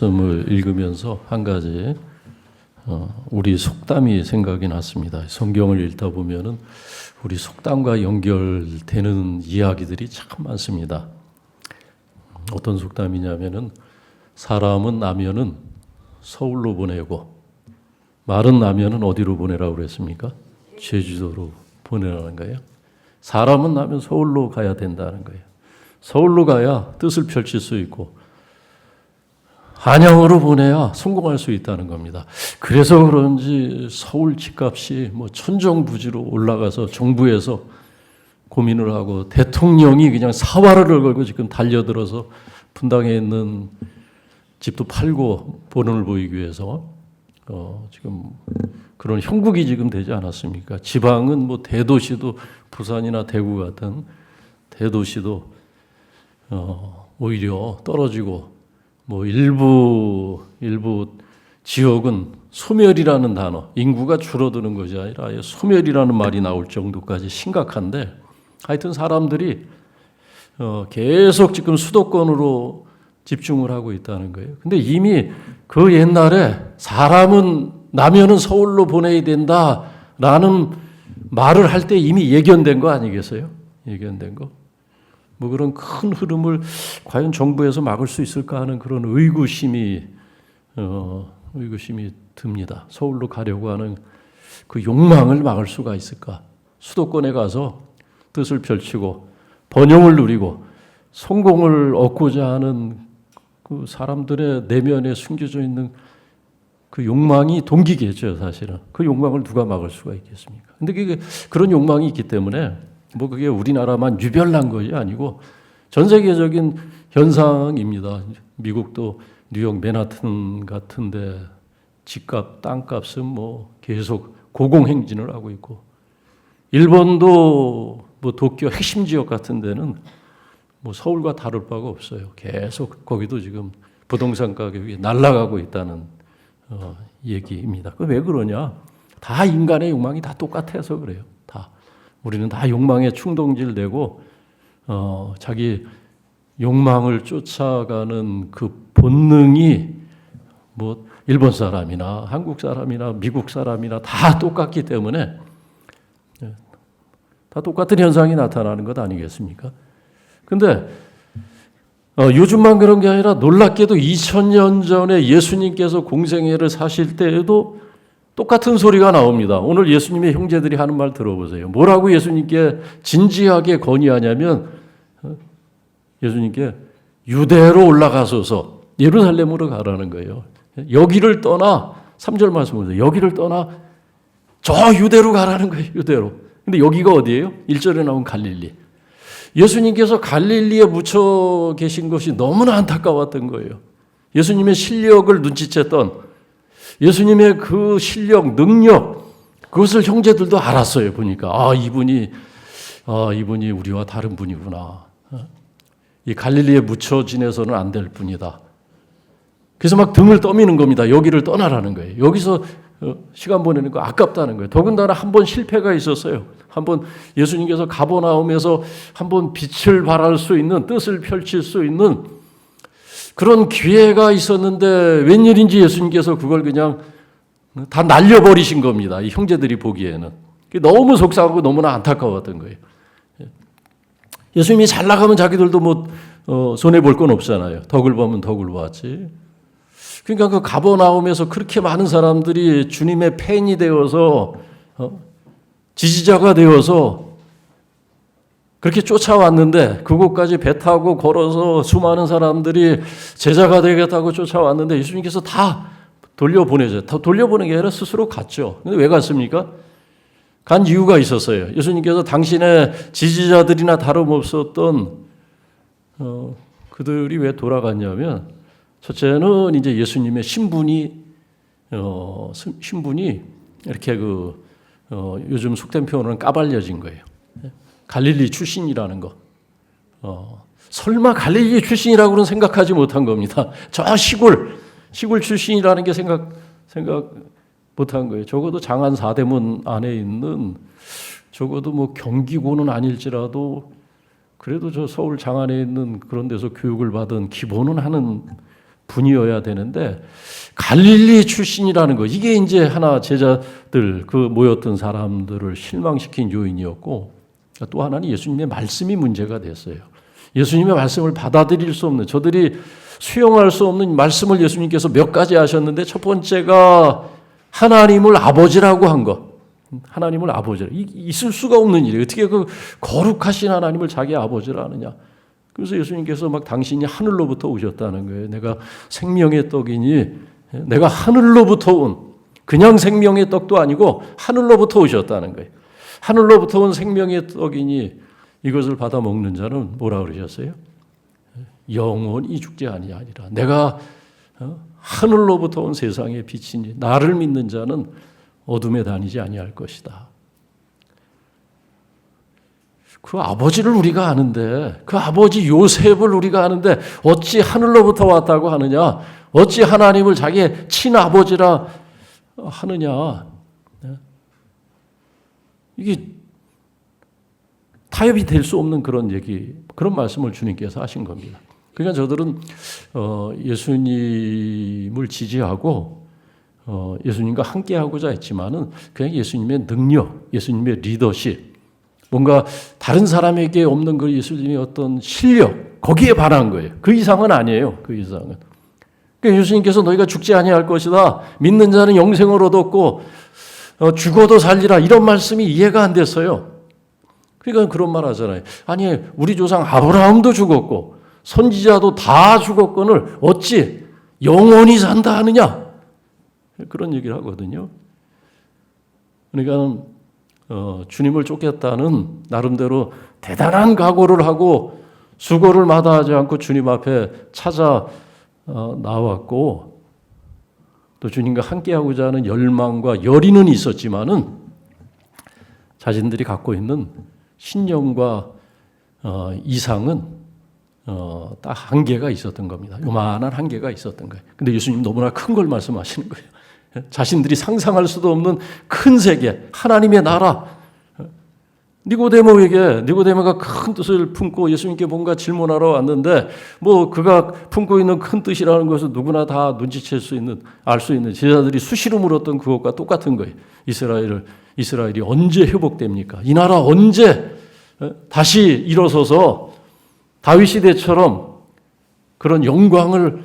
말씀을 읽으면서 한 가지 우리 속담이 생각이 났습니다. 성경을 읽다 보면은 우리 속담과 연결되는 이야기들이 참 많습니다. 어떤 속담이냐면은 사람은 나면은 서울로 보내고 말은 나면은 어디로 보내라고 그랬습니까? 제주도로 보내라는 거예요. 사람은 나면 서울로 가야 된다는 거예요. 서울로 가야 뜻을 펼칠 수 있고 한양으로 보내야 성공할 수 있다는 겁니다. 그래서 그런지 서울 집값이 천정부지로 올라가서 정부에서 고민을 하고 대통령이 그냥 사활을 걸고 지금 달려들어서 분당에 있는 집도 팔고 본원을 보이기 위해서 지금 그런 형국이 지금 되지 않았습니까? 지방은 대도시도 부산이나 대구 같은 대도시도 오히려 떨어지고 일부 지역은 소멸이라는 단어, 인구가 줄어드는 것이 아니라 소멸이라는 말이 나올 정도까지 심각한데 하여튼 사람들이 계속 지금 수도권으로 집중을 하고 있다는 거예요. 근데 이미 그 옛날에 사람은 나면은 서울로 보내야 된다라는 말을 할 때 이미 예견된 거 아니겠어요? 예견된 거. 그런 큰 흐름을 과연 정부에서 막을 수 있을까 하는 그런 의구심이 듭니다. 서울로 가려고 하는 그 욕망을 막을 수가 있을까? 수도권에 가서 뜻을 펼치고 번영을 누리고 성공을 얻고자 하는 그 사람들의 내면에 숨겨져 있는 그 욕망이 동기겠죠, 사실은. 그 욕망을 누가 막을 수가 있겠습니까? 근데 그런 욕망이 있기 때문에 그게 우리나라만 유별난 것이 아니고 전 세계적인 현상입니다. 미국도 뉴욕 맨하튼 같은데 집값, 땅값은 계속 고공행진을 하고 있고 일본도 도쿄 핵심 지역 같은 데는 서울과 다를 바가 없어요. 계속 거기도 지금 부동산 가격이 날아가고 있다는 얘기입니다. 왜 그러냐? 다 인간의 욕망이 다 똑같아서 그래요. 우리는 다 욕망에 충동질되고 자기 욕망을 쫓아가는 그 본능이 일본 사람이나 한국 사람이나 미국 사람이나 다 똑같기 때문에 다 똑같은 현상이 나타나는 것 아니겠습니까? 근데 요즘만 그런 게 아니라 놀랍게도 2000년 전에 예수님께서 공생애를 사실 때에도 똑같은 소리가 나옵니다. 오늘 예수님의 형제들이 하는 말 들어보세요. 뭐라고 예수님께 진지하게 건의하냐면 예수님께 유대로 올라가소서 예루살렘으로 가라는 거예요. 여기를 떠나 3절 말씀 보세요. 여기를 떠나 저 유대로 가라는 거예요. 유대로. 근데 여기가 어디예요? 1절에 나온 갈릴리. 예수님께서 갈릴리에 묻혀 계신 것이 너무나 안타까웠던 거예요. 예수님의 실력을 눈치챘던 예수님의 그 실력, 능력, 그것을 형제들도 알았어요. 보니까 이분이 우리와 다른 분이구나. 이 갈릴리에 묻혀 지내서는 안 될 분이다. 그래서 막 등을 떠미는 겁니다. 여기를 떠나라는 거예요. 여기서 시간 보내는 거 아깝다는 거예요. 더군다나 한 번 실패가 있었어요. 한 번 예수님께서 가버나움에서 한 번 빛을 발할 수 있는, 뜻을 펼칠 수 있는 그런 기회가 있었는데 웬일인지 예수님께서 그걸 그냥 다 날려버리신 겁니다. 이 형제들이 보기에는. 너무 속상하고 너무나 안타까웠던 거예요. 예수님이 잘 나가면 자기들도 손해볼 건 없잖아요. 덕을 보면 덕을 보았지. 그러니까 그 가버나움에서 그렇게 많은 사람들이 주님의 팬이 되어서 지지자가 되어서 그렇게 쫓아왔는데 그곳까지 배 타고 걸어서 수많은 사람들이 제자가 되겠다고 쫓아왔는데 예수님께서 다 돌려보내죠. 다 돌려보낸 게 아니라 스스로 갔죠. 근데 왜 갔습니까? 간 이유가 있었어요. 예수님께서 당신의 지지자들이나 다름없었던 그들이 왜 돌아갔냐면 첫째는 이제 예수님의 신분이 이렇게 요즘 속된 표현으로는 까발려진 거예요. 갈릴리 출신이라는 거. 설마 갈릴리 출신이라고는 생각하지 못한 겁니다. 저 시골 출신이라는 게 생각 못한 거예요. 적어도 장안 사대문 안에 있는 적어도 경기고는 아닐지라도 그래도 저 서울 장안에 있는 그런 데서 교육을 받은 기본은 하는 분이어야 되는데 갈릴리 출신이라는 거, 이게 이제 하나 제자들 그 모였던 사람들을 실망시킨 요인이었고, 또 하나는 예수님의 말씀이 문제가 됐어요. 예수님의 말씀을 받아들일 수 없는, 저들이 수용할 수 없는 말씀을 예수님께서 몇 가지 하셨는데, 첫 번째가 하나님을 아버지라고 한 것. 하나님을 아버지라. 있을 수가 없는 일이에요. 어떻게 그 거룩하신 하나님을 자기 아버지라 하느냐. 그래서 예수님께서 막 당신이 하늘로부터 오셨다는 거예요. 내가 생명의 떡이니, 내가 하늘로부터 온, 그냥 생명의 떡도 아니고 하늘로부터 오셨다는 거예요. 하늘로부터 온 생명의 떡이니 이것을 받아 먹는 자는 뭐라 그러셨어요? 영원히 죽지 아니하리라. 내가 하늘로부터 온 세상의 빛이니 나를 믿는 자는 어둠에 다니지 아니할 것이다. 그 아버지를 우리가 아는데, 그 아버지 요셉을 우리가 아는데 어찌 하늘로부터 왔다고 하느냐? 어찌 하나님을 자기의 친아버지라 하느냐? 이게 타협이 될 수 없는 그런 얘기, 그런 말씀을 주님께서 하신 겁니다. 그러니까 저들은 예수님을 지지하고 예수님과 함께하고자 했지만은 그냥 예수님의 능력, 예수님의 리더십, 뭔가 다른 사람에게 없는 그 예수님의 어떤 실력, 거기에 반한 거예요. 그 이상은 아니에요. 그 이상은. 그러니까 예수님께서 너희가 죽지 아니할 것이다. 믿는 자는 영생을 얻었고 죽어도 살리라. 이런 말씀이 이해가 안 됐어요. 그러니까 그런 말 하잖아요. 아니, 우리 조상 아브라함도 죽었고 선지자도 다 죽었거늘 어찌 영원히 산다 하느냐? 그런 얘기를 하거든요. 그러니까 주님을 쫓겠다는 나름대로 대단한 각오를 하고 수고를 마다하지 않고 주님 앞에 찾아 나왔고, 또 주님과 함께하고자 하는 열망과 열의는 있었지만은 자신들이 갖고 있는 신념과 이상은 딱 한계가 있었던 겁니다. 요만한 한계가 있었던 거예요. 근데 예수님 너무나 큰 걸 말씀하시는 거예요. 자신들이 상상할 수도 없는 큰 세계, 하나님의 나라. 니고데모가 큰 뜻을 품고 예수님께 뭔가 질문하러 왔는데, 뭐 그가 품고 있는 큰 뜻이라는 것을 누구나 다 눈치챌 수 있는, 알 수 있는, 제자들이 수시로 물었던 그것과 똑같은 거예요. 이스라엘이 언제 회복됩니까? 이 나라 언제 다시 일어서서 다윗 시대처럼 그런 영광을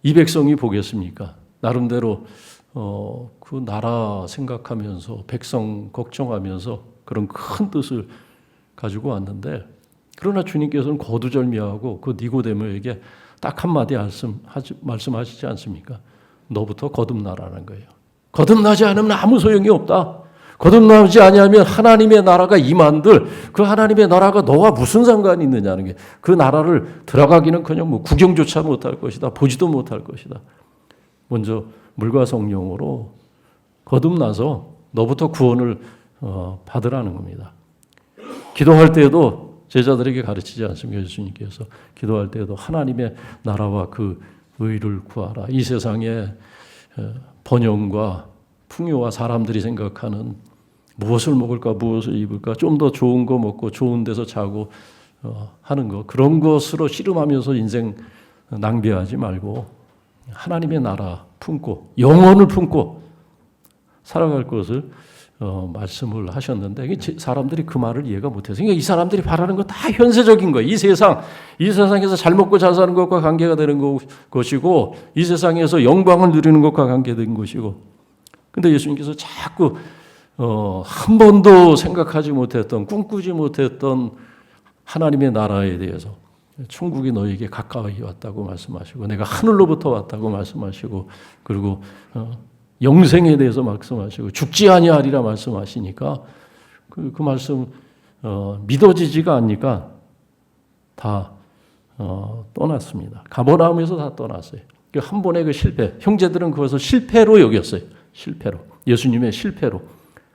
이 백성이 보겠습니까? 나름대로 그 나라 생각하면서 백성 걱정하면서 그런 큰 뜻을 가지고 왔는데, 그러나 주님께서는 거두절미하고 그 니고데모에게 딱 한마디 말씀하시지 않습니까? 너부터 거듭나라는 거예요. 거듭나지 않으면 아무 소용이 없다. 거듭나지 아니하면 하나님의 나라가 임한들 그 하나님의 나라가 너와 무슨 상관이 있느냐는 게, 그 나라를 들어가기는커녕 뭐 구경조차 못할 것이다. 보지도 못할 것이다. 먼저 물과 성령으로 거듭나서 너부터 구원을 받으라는 겁니다. 기도할 때에도 제자들에게 가르치지 않습니까? 예수님께서 기도할 때에도 하나님의 나라와 그 의를 구하라. 이 세상에 번영과 풍요와 사람들이 생각하는 무엇을 먹을까, 무엇을 입을까, 좀 더 좋은 거 먹고 좋은 데서 자고 하는 거, 그런 것으로 씨름하면서 인생 낭비하지 말고 하나님의 나라 품고 영혼을 품고 살아갈 것을 말씀을 하셨는데, 사람들이 그 말을 이해가 못해서, 그러니까 이 사람들이 바라는 건 다 현세적인 거예요. 이 세상에서 잘 먹고 잘 사는 것과 관계가 되는 것이고, 이 세상에서 영광을 누리는 것과 관계된 것이고, 근데 예수님께서 자꾸 한 번도 생각하지 못했던, 꿈꾸지 못했던 하나님의 나라에 대해서, 천국이 너에게 가까이 왔다고 말씀하시고, 내가 하늘로부터 왔다고 말씀하시고, 그리고 영생에 대해서 말씀하시고, 죽지 아니하리라 말씀하시니까 그 말씀 믿어지지가 않으니까 다 떠났습니다. 가버나움에서 다 떠났어요. 한 번의 그 실패, 형제들은 그것을 실패로 여겼어요. 실패로, 예수님의 실패로.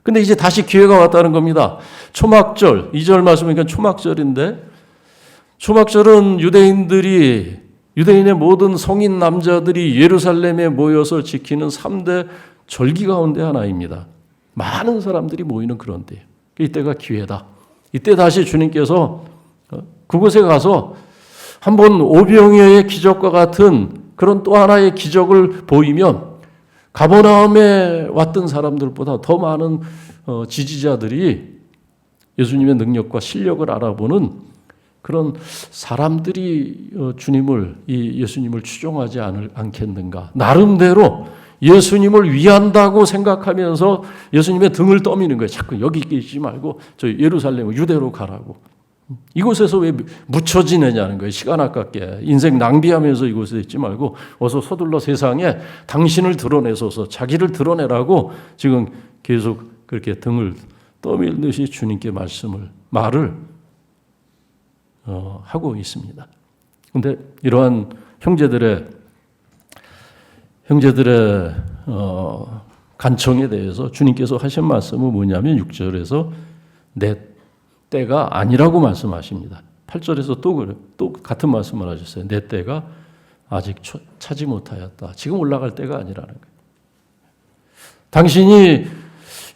근데 이제 다시 기회가 왔다는 겁니다. 초막절, 2절 말씀이니까 초막절인데, 초막절은 유대인의 모든 성인 남자들이 예루살렘에 모여서 지키는 3대 절기 가운데 하나입니다. 많은 사람들이 모이는 그런 때예요. 이때가 기회다. 이때 다시 주님께서 그곳에 가서 한번 오병이어의 기적과 같은 그런 또 하나의 기적을 보이면 가버나움에 왔던 사람들보다 더 많은 지지자들이 예수님의 능력과 실력을 알아보는 그런 사람들이 주님을, 이 예수님을 추종하지 않겠는가. 나름대로 예수님을 위한다고 생각하면서 예수님의 등을 떠미는 거예요. 자꾸 여기 있지 말고 저 예루살렘 유대로 가라고. 이곳에서 왜 묻혀 지내냐는 거예요. 시간 아깝게 인생 낭비하면서 이곳에 있지 말고 어서 서둘러 세상에 당신을 드러내소서, 자기를 드러내라고 지금 계속 그렇게 등을 떠밀듯이 주님께 말을 하고 있습니다. 그런데 이러한 형제들의 간청에 대해서 주님께서 하신 말씀은 뭐냐면 6절에서 내 때가 아니라고 말씀하십니다. 8절에서 또 같은 말씀을 하셨어요. 내 때가 아직 차지 못하였다. 지금 올라갈 때가 아니라는 거예요. 당신이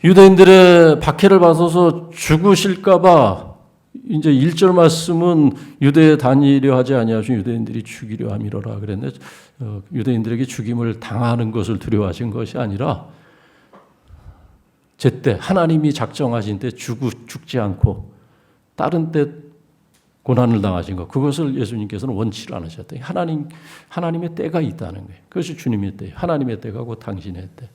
유대인들의 박해를 받아서 죽으실까 봐 이제 1절 말씀은 유대에 다니려 하지 아니하신 유대인들이 죽이려 함이로라 그랬는데 유대인들에게 죽임을 당하는 것을 두려워하신 것이 아니라 제때 하나님이 작정하신 때 죽지 않고 다른 때 고난을 당하신 것, 그것을 예수님께서는 원치를 않으셨다. 하나님의 때가 있다는 거예요. 그것이 주님의 때예요. 하나님의 때가 곧 당신의 때.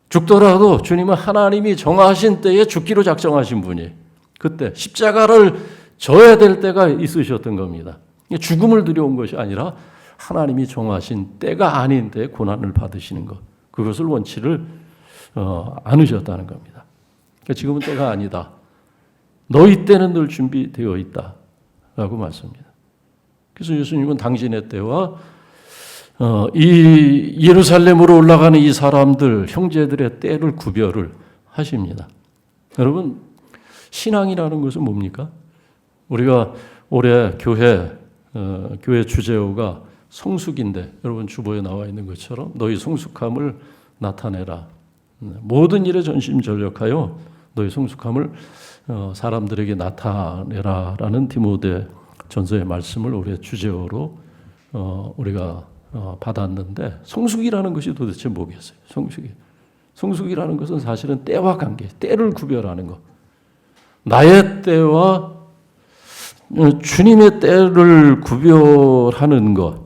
죽더라도 주님은 하나님이 정하신 때에 죽기로 작정하신 분이에요. 그때 십자가를 져야 될 때가 있으셨던 겁니다. 죽음을 두려운 것이 아니라 하나님이 정하신 때가 아닌 때에 고난을 받으시는 것, 그것을 원치를 않으셨다는 겁니다. 지금은 때가 아니다. 너희 때는 늘 준비되어 있다라고 말씀합니다. 그래서 예수님은 당신의 때와 이 예루살렘으로 올라가는 이 사람들, 형제들의 때를 구별을 하십니다. 여러분, 신앙이라는 것은 뭡니까? 우리가 올해 교회 주제어가 성숙인데, 여러분 주보에 나와 있는 것처럼 너희 성숙함을 나타내라. 모든 일에 전심전력하여 너희 성숙함을 사람들에게 나타내라라는 디모데 전서의 말씀을 올해 주제어로 우리가 받았는데, 성숙이라는 것이 도대체 뭐겠어요? 성숙이라는 것은 사실은 때와 관계, 때를 구별하는 것. 나의 때와 주님의 때를 구별하는 것.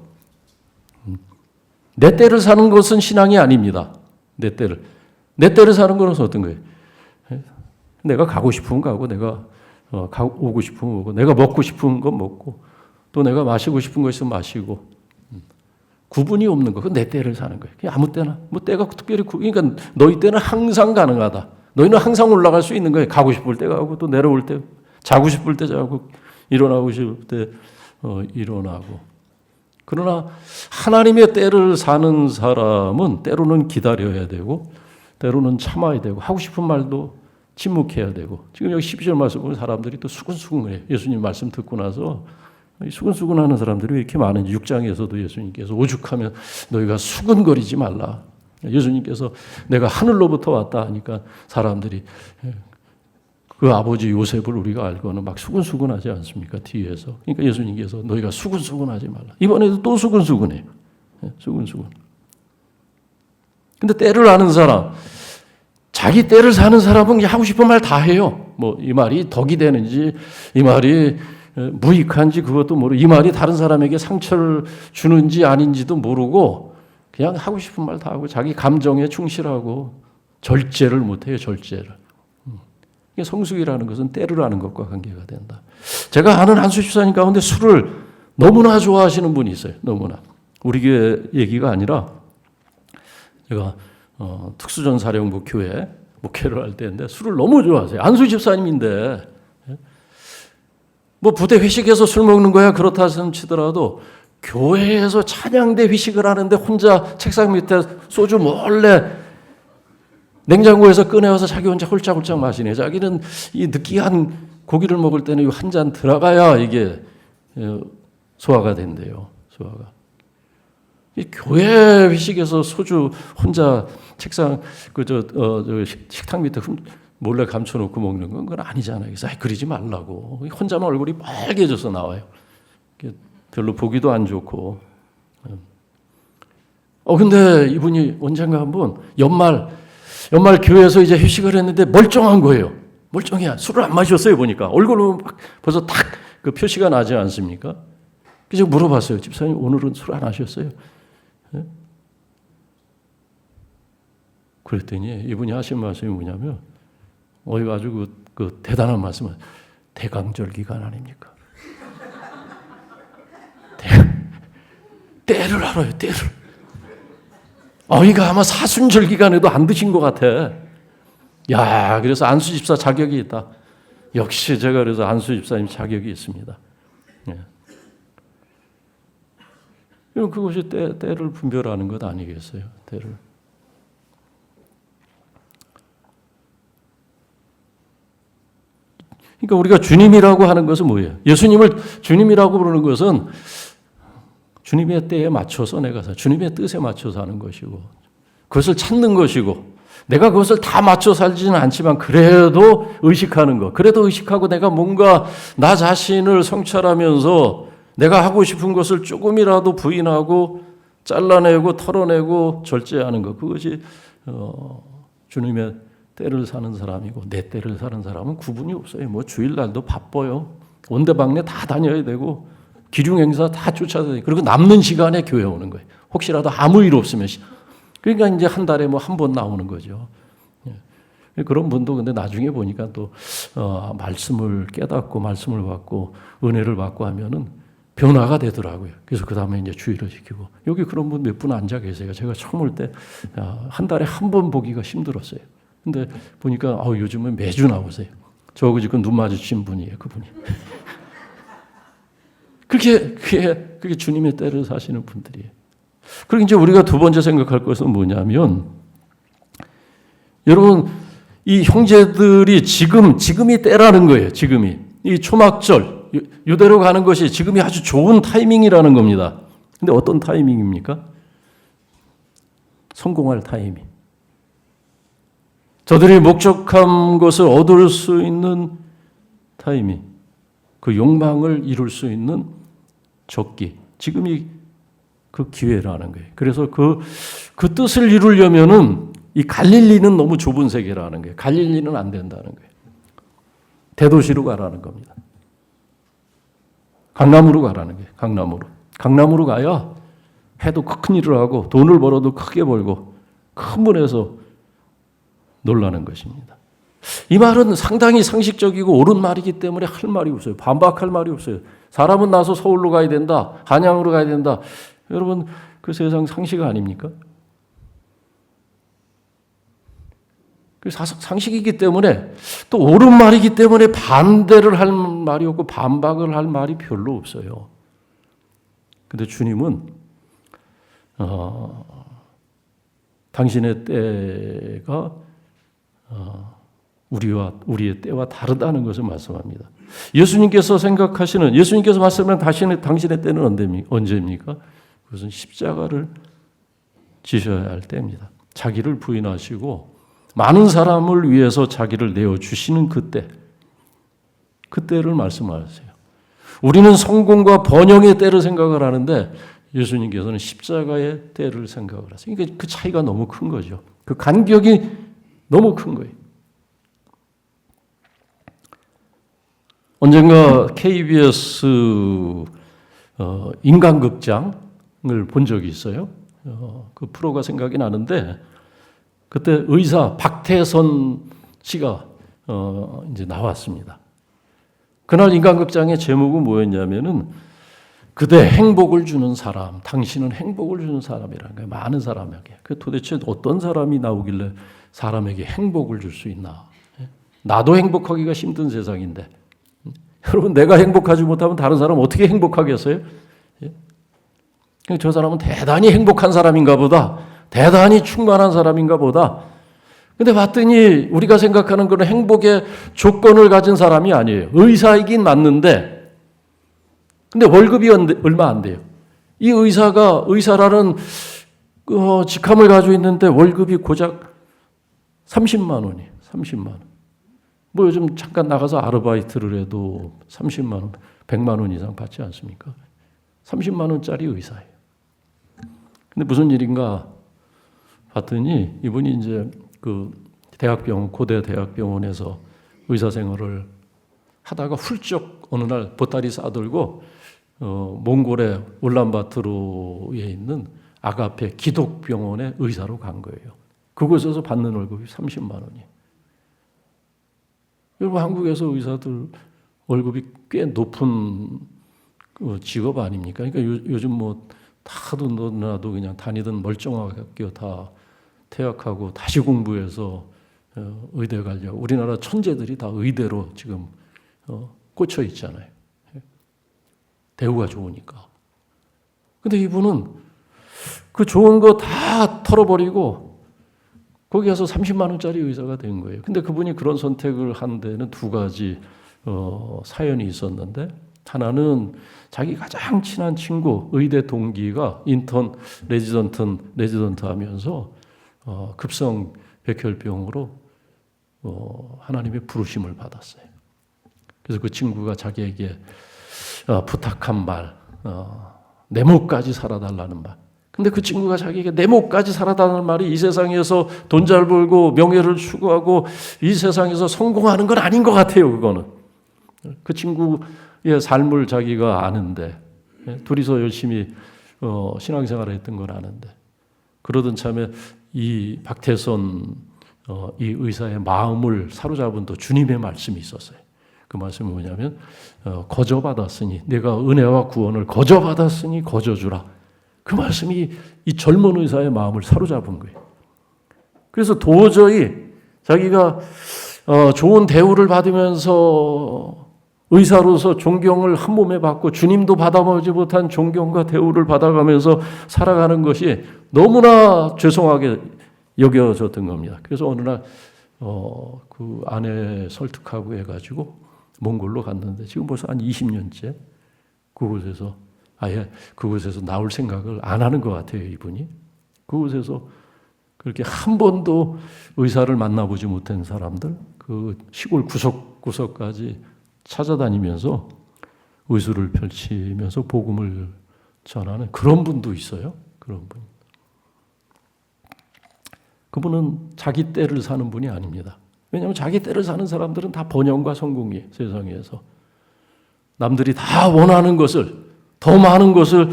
내 때를 사는 것은 신앙이 아닙니다. 내 때를 사는 것은 어떤 거예요? 내가 가고 싶으면 가고, 내가 오고 싶으면 오고, 내가 먹고 싶은 건 먹고, 또 내가 마시고 싶은 거 있으면 마시고, 구분이 없는 거. 그건 내 때를 사는 거예요. 그냥 아무 때나. 뭐 때가 특별히 그러니까 너희 때는 항상 가능하다. 너희는 항상 올라갈 수 있는 거예요. 가고 싶을 때 가고, 또 내려올 때, 자고 싶을 때 자고, 일어나고 싶을 때 일어나고. 그러나 하나님의 때를 사는 사람은 때로는 기다려야 되고, 때로는 참아야 되고, 하고 싶은 말도 침묵해야 되고. 지금 여기 12절 말씀 보면 사람들이 또 수근수근해요. 예수님 말씀 듣고 나서 수근수근하는 사람들이 왜 이렇게 많은지 6장에서도 예수님께서 오죽하면 너희가 수근거리지 말라. 예수님께서 내가 하늘로부터 왔다 하니까 사람들이 그 아버지 요셉을 우리가 알고는 막 수근수근하지 않습니까? 뒤에서. 그러니까 예수님께서 너희가 수근수근하지 말라. 이번에도 또 수근수근해요. 수근수근. 근데 때를 아는 사람, 자기 때를 사는 사람은 하고 싶은 말 다 해요. 뭐 이 말이 덕이 되는지, 이 말이 무익한지 그것도 모르고, 이 말이 다른 사람에게 상처를 주는지 아닌지도 모르고 그냥 하고 싶은 말 다 하고 자기 감정에 충실하고 절제를 못해요. 절제를. 성숙이라는 것은 때를 아는 것과 관계가 된다. 제가 아는 한수 집사님 가운데 술을 너무나 좋아하시는 분이 있어요. 너무나. 우리 교회 얘기가 아니라 제가 특수전사령부 교회 목회를 할 때인데 술을 너무 좋아하세요. 안수 집사님인데 뭐 부대 회식에서 술 먹는 거야 그렇다 치더라도 교회에서 찬양대 회식을 하는데 혼자 책상 밑에 소주 몰래 냉장고에서 꺼내와서 자기 혼자 홀짝홀짝 마시네. 자기는 이 느끼한 고기를 먹을 때는 한 잔 들어가야 이게 소화가 된대요. 소화가. 이 교회 회식에서 소주 혼자 책상 식탁 밑에 몰래 감춰놓고 먹는 건 그건 아니잖아요. 그래서 그러지 말라고. 혼자만 얼굴이 빨개져서 나와요. 별로 보기도 안 좋고. 근데 이분이 언젠가 한번 연말 교회에서 이제 회식을 했는데 멀쩡한 거예요. 멀쩡해. 술을 안 마셨어요, 보니까. 얼굴은 막 벌써 딱 그 표시가 나지 않습니까? 그래서 물어봤어요. 집사님, 오늘은 술 안 하셨어요? 예? 그랬더니 이분이 하신 말씀이 뭐냐면, 이거 아주 그 대단한 말씀은 대강절기간 아닙니까? 때를 알아요, 때를. 이거 아마 사순절기간에도 안 드신 것 같아. 야, 그래서 안수 집사 자격이 있다. 역시 제가 그래서 안수 집사님 자격이 있습니다. 예. 그것이 때를 분별하는 것 아니겠어요? 때를. 그러니까 우리가 주님이라고 하는 것은 뭐예요? 예수님을 주님이라고 부르는 것은 주님의 때에 맞춰서 내가 주님의 뜻에 맞춰서 하는 것이고, 그것을 찾는 것이고, 내가 그것을 다 맞춰 살지는 않지만 그래도 의식하는 것, 그래도 의식하고 내가 뭔가 나 자신을 성찰하면서 내가 하고 싶은 것을 조금이라도 부인하고 잘라내고 털어내고 절제하는 것, 그것이 주님의 때를 사는 사람이고, 내 때를 사는 사람은 구분이 없어요. 뭐 주일날도 바빠요. 온데방네 다 다녀야 되고 기중 행사 다 쫓아야 되고, 그리고 남는 시간에 교회 오는 거예요. 혹시라도 아무 일 없으면. 그러니까 이제 한 달에 뭐 한 번 나오는 거죠. 그런 분도 근데 나중에 보니까 또 말씀을 깨닫고 말씀을 받고 은혜를 받고 하면은 변화가 되더라고요. 그래서 그 다음에 이제 주의를 지키고, 여기 그런 분 몇 분 앉아 계세요. 제가 처음 올 때 한 달에 한 번 보기가 힘들었어요. 근데 보니까 요즘은 매주 나오세요. 저하고 지금 눈 마주친 분이에요, 그분이. 그게 주님의 때를 사시는 분들이에요. 그리고 이제 우리가 두 번째 생각할 것은 뭐냐면, 여러분, 이 형제들이 지금이 때라는 거예요. 지금이. 이 초막절, 유대로 가는 것이 지금이 아주 좋은 타이밍이라는 겁니다. 근데 어떤 타이밍입니까? 성공할 타이밍. 저들이 목적한 것을 얻을 수 있는 타이밍. 그 욕망을 이룰 수 있는 적기. 지금이 그 기회라는 거예요. 그래서 그 뜻을 이루려면은 이 갈릴리는 너무 좁은 세계라는 거예요. 갈릴리는 안 된다는 거예요. 대도시로 가라는 겁니다. 강남으로 가라는 거예요. 강남으로 가야 해도 큰 일을 하고 돈을 벌어도 크게 벌고 큰 문에서 놀라는 것입니다. 이 말은 상당히 상식적이고 옳은 말이기 때문에 할 말이 없어요. 반박할 말이 없어요. 사람은 나서 서울로 가야 된다. 한양으로 가야 된다. 여러분, 그 세상 상식 아닙니까? 그 상식이기 때문에, 또 옳은 말이기 때문에 반대를 할 말이 없고 반박을 할 말이 별로 없어요. 근데 주님은 당신의 때가 우리의 때와 다르다는 것을 말씀합니다. 예수님께서 말씀하는 당신의 때는 언제입니까? 그것은 십자가를 지셔야 할 때입니다. 자기를 부인하시고 많은 사람을 위해서 자기를 내어주시는 그때를 말씀하세요. 우리는 성공과 번영의 때를 생각을 하는데 예수님께서는 십자가의 때를 생각을 하세요. 그러니까 그 차이가 너무 큰 거죠. 그 간격이 너무 큰 거예요. 언젠가 KBS 인간극장을 본 적이 있어요. 그 프로가 생각이 나는데, 그때 의사 박태선 씨가 이제 나왔습니다. 그날 인간극장의 제목은 뭐였냐면은, 그대 행복을 주는 사람, 당신은 행복을 주는 사람이라는 거예요. 많은 사람에게. 그 도대체 어떤 사람이 나오길래 사람에게 행복을 줄 수 있나? 나도 행복하기가 힘든 세상인데, 여러분, 내가 행복하지 못하면 다른 사람 어떻게 행복하겠어요? 저 사람은 대단히 행복한 사람인가 보다, 대단히 충만한 사람인가 보다. 근데 봤더니 우리가 생각하는 그런 행복의 조건을 가진 사람이 아니에요. 의사이긴 맞는데, 근데 월급이 얼마 안 돼요. 이 의사라는 직함을 가지고 있는데 월급이 고작 30만 원이에요. 30만 원. 뭐 요즘 잠깐 나가서 아르바이트를 해도 30만 원, 100만 원 이상 받지 않습니까? 30만 원짜리 의사예요. 근데 무슨 일인가 봤더니 이분이 이제 그 대학병원, 고대 대학병원에서 의사 생활을 하다가 훌쩍 어느 날 보따리 싸들고 몽골의 울란바토르에 있는 아가페 기독병원의 의사로 간 거예요. 그곳에서 받는 월급이 30만 원이에요. 여러분, 한국에서 의사들 월급이 꽤 높은 직업 아닙니까? 그러니까 요즘 뭐 다도 너나도 그냥 다니던 멀쩡하게 학교 다 퇴학하고 다시 공부해서 의대 가려고, 우리나라 천재들이 다 의대로 지금 꽂혀 있잖아요. 대우가 좋으니까. 근데 이분은 그 좋은 거 다 털어버리고 거기 가서 30만 원짜리 의사가 된 거예요. 근데 그분이 그런 선택을 한 데는 두 가지 사연이 있었는데, 하나는 자기 가장 친한 친구, 의대 동기가 인턴, 레지던트 하면서 급성 백혈병으로 하나님의 부르심을 받았어요. 그래서 그 친구가 자기에게 부탁한 말, 내 목까지 살아달라는 말. 근데 그 친구가 자기에게 내 목까지 살아달라는 말이 이 세상에서 돈 잘 벌고 명예를 추구하고 이 세상에서 성공하는 건 아닌 것 같아요. 그거는 그 친구의 삶을 자기가 아는데, 둘이서 열심히 신앙생활을 했던 건 아는데, 그러던 참에 이 박태선 이 의사의 마음을 사로잡은 또 주님의 말씀이 있었어요. 그 말씀이 뭐냐면 거저받았으니, 내가 은혜와 구원을 거저받았으니 거저주라. 그 말씀이 이 젊은 의사의 마음을 사로잡은 거예요. 그래서 도저히 자기가 좋은 대우를 받으면서 의사로서 존경을 한 몸에 받고 주님도 받아보지 못한 존경과 대우를 받아가면서 살아가는 것이 너무나 죄송하게 여겨졌던 겁니다. 그래서 어느 날 그 아내 설득하고 해가지고 몽골로 갔는데, 지금 벌써 한 20년째 그곳에서 아예 그곳에서 나올 생각을 안 하는 것 같아요. 이분이 그곳에서 그렇게 한 번도 의사를 만나보지 못한 사람들, 그 시골 구석구석까지 찾아다니면서 의술을 펼치면서 복음을 전하는 그런 분도 있어요. 그런 분. 그분은 자기 때를 사는 분이 아닙니다. 왜냐하면 자기 때를 사는 사람들은 다 번영과 성공이에요. 세상에서 남들이 다 원하는 것을, 더 많은 것을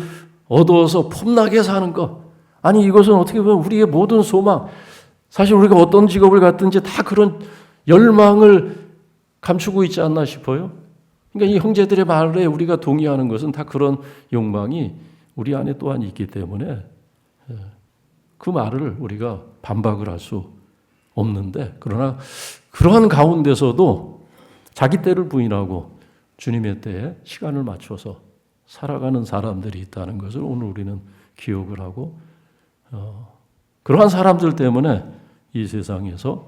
얻어서 폼나게 사는 것. 아니, 이것은 어떻게 보면 우리의 모든 소망, 사실 우리가 어떤 직업을 갖든지 다 그런 열망을 감추고 있지 않나 싶어요. 그러니까 이 형제들의 말에 우리가 동의하는 것은 다 그런 욕망이 우리 안에 또한 있기 때문에 그 말을 우리가 반박을 할 수 없는데, 그러나 그러한 가운데서도 자기 때를 부인하고 주님의 때에 시간을 맞춰서 살아가는 사람들이 있다는 것을 오늘 우리는 기억을 하고, 그러한 사람들 때문에 이 세상에서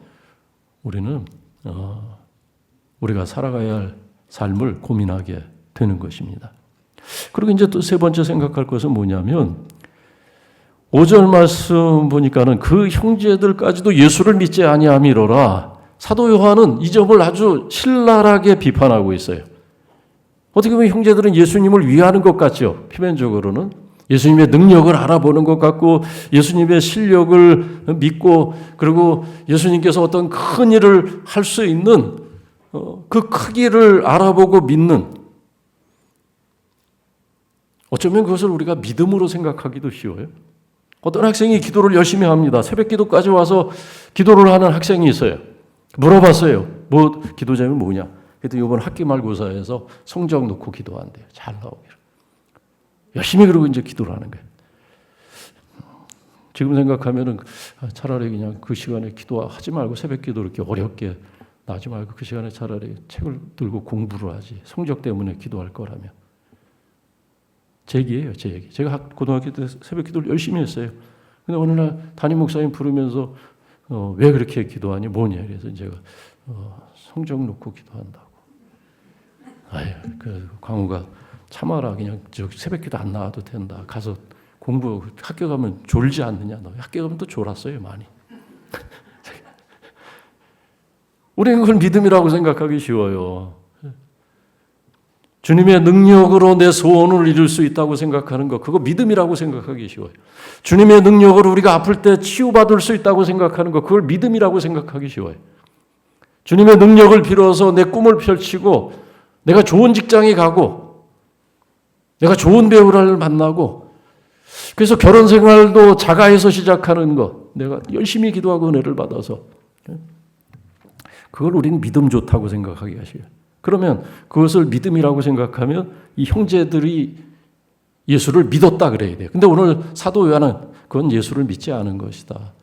우리는 우리가 살아가야 할 삶을 고민하게 되는 것입니다. 그리고 이제 또 세 번째 생각할 것은 뭐냐면, 5절 말씀 보니까는 그 형제들까지도 예수를 믿지 아니함이로라. 사도 요한은 이 점을 아주 신랄하게 비판하고 있어요. 어떻게 보면 형제들은 예수님을 위하는 것 같죠. 표면적으로는 예수님의 능력을 알아보는 것 같고, 예수님의 실력을 믿고, 그리고 예수님께서 어떤 큰 일을 할 수 있는 그 크기를 알아보고 믿는, 어쩌면 그것을 우리가 믿음으로 생각하기도 쉬워요. 어떤 학생이 기도를 열심히 합니다. 새벽 기도까지 와서 기도를 하는 학생이 있어요. 물어봤어요. 뭐 기도 제목이 뭐냐? 그랬더니 이번 학기말고사에서 성적 놓고 기도한대요. 잘 나오기를. 열심히 그러고 이제 기도를 하는 거예요. 지금 생각하면은 차라리 그냥 그 시간에 기도하지 말고 새벽 기도 이렇게 어렵게 나지 말고 그 시간에 차라리 책을 들고 공부를 하지. 성적 때문에 기도할 거라면. 제 얘기예요, 제 얘기. 제가 고등학교 때 새벽 기도를 열심히 했어요. 근데 어느 날 담임 목사님 부르면서 왜 그렇게 기도하니 뭐냐. 그래서 제가 성적 놓고 기도한다고. 아유, 그 광우가 참아라. 그냥 저 새벽 기도 안 나와도 된다. 가서 공부, 학교 가면 졸지 않느냐. 너 학교 가면 또 졸았어요, 많이. 우리는 그걸 믿음이라고 생각하기 쉬워요. 주님의 능력으로 내 소원을 이룰 수 있다고 생각하는 것, 그거 믿음이라고 생각하기 쉬워요. 주님의 능력으로 우리가 아플 때 치유받을 수 있다고 생각하는 것, 그걸 믿음이라고 생각하기 쉬워요. 주님의 능력을 빌어서 내 꿈을 펼치고 내가 좋은 직장에 가고 내가 좋은 배우를 만나고 그래서 결혼 생활도 자가에서 시작하는 것, 내가 열심히 기도하고 은혜를 받아서 그걸 우리는 믿음 좋다고 생각하기가 쉬워요. 그러면 그것을 믿음이라고 생각하면 이 형제들이 예수를 믿었다 그래야 돼요. 근데 오늘 사도 요한은 그건 예수를 믿지 않은 것이다.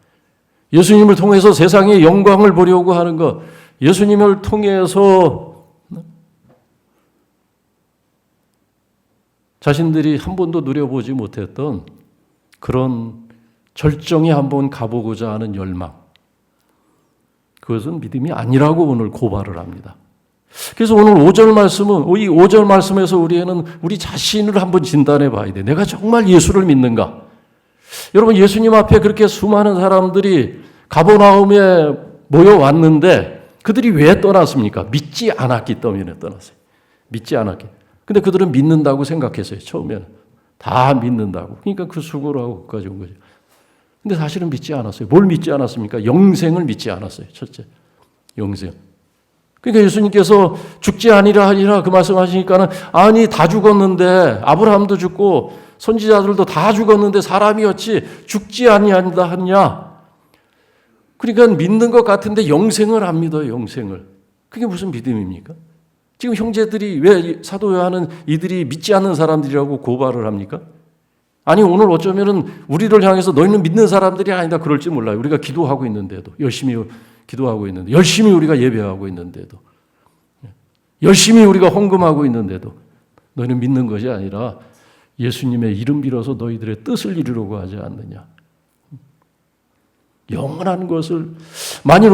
예수님을 통해서 세상의 영광을 보려고 하는 것, 예수님을 통해서 자신들이 한 번도 누려보지 못했던 그런 절정에 한번 가보고자 하는 열망, 그것은 믿음이 아니라고 오늘 고발을 합니다. 그래서 오늘 5절 말씀은, 이 5절 말씀에서 우리는 우리 자신을 한번 진단해 봐야 돼. 내가 정말 예수를 믿는가? 여러분, 예수님 앞에 그렇게 수많은 사람들이 가버나움에 모여왔는데 그들이 왜 떠났습니까? 믿지 않았기 때문에 떠났어요. 믿지 않았기. 근데 그들은 믿는다고 생각했어요. 처음에는. 다 믿는다고. 그러니까 그 수고를 하고 거기까지 온 거죠. 근데 사실은 믿지 않았어요. 뭘 믿지 않았습니까? 영생을 믿지 않았어요. 첫째. 영생. 그러니까 예수님께서 죽지 아니라 하리라 그 말씀하시니까는 아니 다 죽었는데 아브라함도 죽고 선지자들도 다 죽었는데 사람이 어찌 죽지 아니한다 하냐. 그러니까 믿는 것 같은데 영생을 안 믿어요. 영생을. 그게 무슨 믿음입니까? 지금 형제들이 왜 사도 요한은 이들이 믿지 않는 사람들이라고 고발을 합니까? 아니 오늘 어쩌면은 우리를 향해서 너희는 믿는 사람들이 아니다 그럴지 몰라요. 우리가 기도하고 있는데도 열심히 기도하고 있는데 열심히 우리가 예배하고 있는데도 열심히 우리가 헌금하고 있는데도 너희는 믿는 것이 아니라 예수님의 이름 빌어서 너희들의 뜻을 이루려고 하지 않느냐. 영원한 것을 만일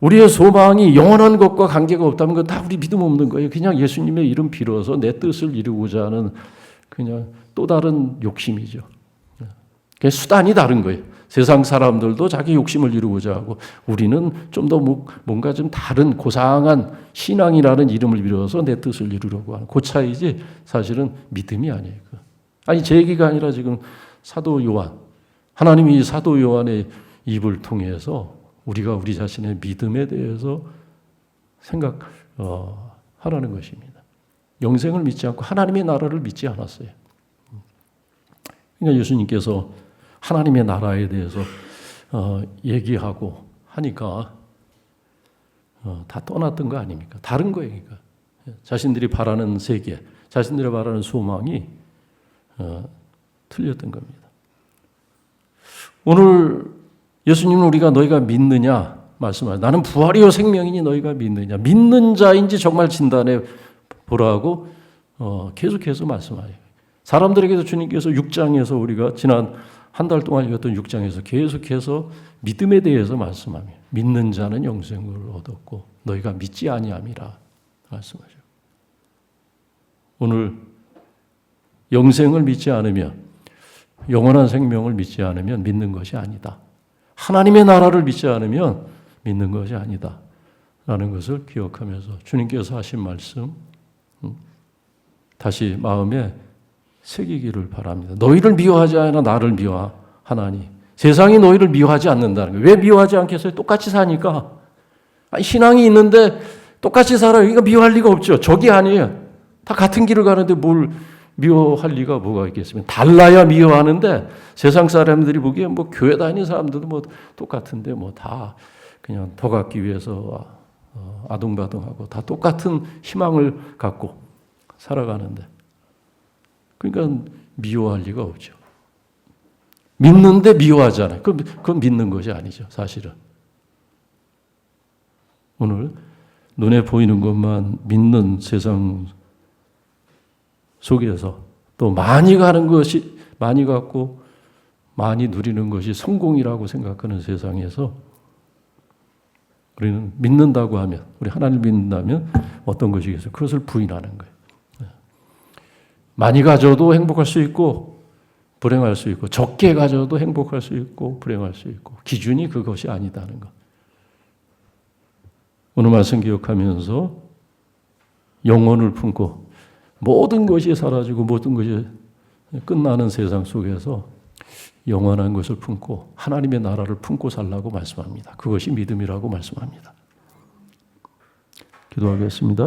우리의 소망이 영원한 것과 관계가 없다면 그건 다 우리 믿음 없는 거예요. 그냥 예수님의 이름 빌어서 내 뜻을 이루고자 하는 그냥 또 다른 욕심이죠. 그냥 수단이 다른 거예요. 세상 사람들도 자기 욕심을 이루고자 하고 우리는 좀 더 뭔가 좀 다른 고상한 신앙이라는 이름을 빌어서 내 뜻을 이루려고 하는 그 차이지 사실은 믿음이 아니에요. 아니 제 얘기가 아니라 지금 사도 요한, 하나님이 이 사도 요한의 입을 통해서 우리가 우리 자신의 믿음에 대해서 생각하라는 것입니다. 영생을 믿지 않고 하나님의 나라를 믿지 않았어요. 그러니까 예수님께서 하나님의 나라에 대해서 얘기하고 하니까 다 떠났던 거 아닙니까? 다른 거예요. 그러니까. 자신들이 바라는 세계, 자신들이 바라는 소망이 틀렸던 겁니다. 오늘 예수님은 우리가 너희가 믿느냐 말씀하세요. 나는 부활이요 생명이니 너희가 믿느냐. 믿는 자인지 정말 진단해 보라고 계속해서 말씀하세요. 사람들에게도 주님께서 6장에서 우리가 지난 한 달 동안 읽었던 6장에서 계속해서 믿음에 대해서 말씀합니다. 믿는 자는 영생을 얻었고 너희가 믿지 아니함이라 말씀하죠. 오늘 영생을 믿지 않으면 영원한 생명을 믿지 않으면 믿는 것이 아니다. 하나님의 나라를 믿지 않으면 믿는 것이 아니다. 라는 것을 기억하면서 주님께서 하신 말씀 다시 마음에 새기기를 바랍니다. 너희를 미워하지 않아 나를 미워하나니. 세상이 너희를 미워하지 않는다는 거예요. 왜 미워하지 않겠어요? 똑같이 사니까. 아니, 신앙이 있는데 똑같이 살아요. 이거 미워할 리가 없죠. 적이 아니에요. 다 같은 길을 가는데 뭘 미워할 리가 뭐가 있겠습니까? 달라야 미워하는데 세상 사람들이 보기에 뭐 교회 다니는 사람들도 뭐 똑같은데 뭐 다 그냥 더 갖기 위해서 아둥바둥하고 다 똑같은 희망을 갖고 살아가는데 그러니까 미워할 리가 없죠. 믿는데 미워하잖아요. 그건 믿는 것이 아니죠. 사실은. 오늘 눈에 보이는 것만 믿는 세상 속에서 또 많이 가는 것이 많이 갖고 많이 누리는 것이 성공이라고 생각하는 세상에서 우리는 믿는다고 하면 우리 하나님을 믿는다면 어떤 것이겠어요? 그것을 부인하는 거예요. 많이 가져도 행복할 수 있고 불행할 수 있고 적게 가져도 행복할 수 있고 불행할 수 있고 기준이 그것이 아니다는 것. 오늘 말씀 기억하면서 영혼을 품고 모든 것이 사라지고 모든 것이 끝나는 세상 속에서 영원한 것을 품고 하나님의 나라를 품고 살라고 말씀합니다. 그것이 믿음이라고 말씀합니다. 기도하겠습니다.